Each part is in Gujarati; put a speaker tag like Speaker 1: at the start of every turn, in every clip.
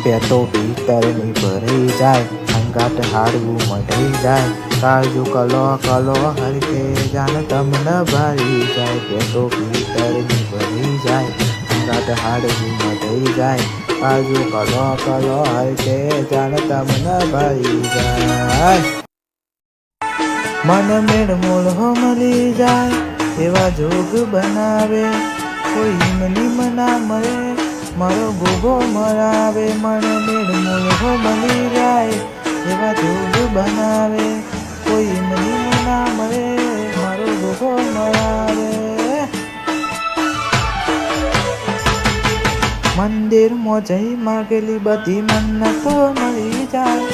Speaker 1: બેતો ભીતરની ભરાઈ જાય, અંગાટ હાડવું મઢાઈ જાય, કાળજુ કલો કલો હરખે જાન તમને ભારી જાય. બેતો ભીતરની ભરાઈ જાય, અંગાટ હાડવું મઢાઈ જાય, કાળજુ કલો કલો હરખે જાન તમને ભારી જાય. મન મેળ મોળો મળી જાય એવા જોગ બનાવે, કોઈ નિમ ના મળે મારો ગોગો મરાવે. મન મેળ મોળો મળી જાય એવા જોગ બનાવે, કોઈ નિમ ના મળે મારો ગોગો મરાવે. મંદિરમાં જઈ માગેલી બધી મન્નતો મળી જાય,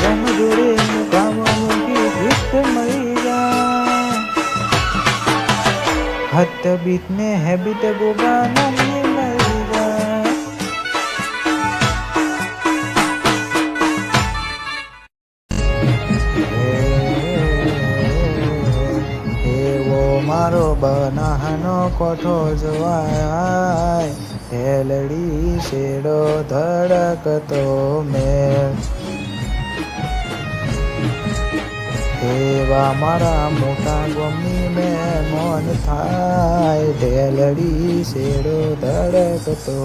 Speaker 1: રમ જોડે મુકાવાનું ગીત મળી જાય. હત બીટ ને હેબિટ ગોગા નહીં મળી જાય. એવો મારો બનાહનો કોઠો જોવાય, હેલડી શેડો ધડકતો મેળ. એવા મારા મોટા ગમી મહેમાન થાય, ઢેલડી શેડો ધડકતો.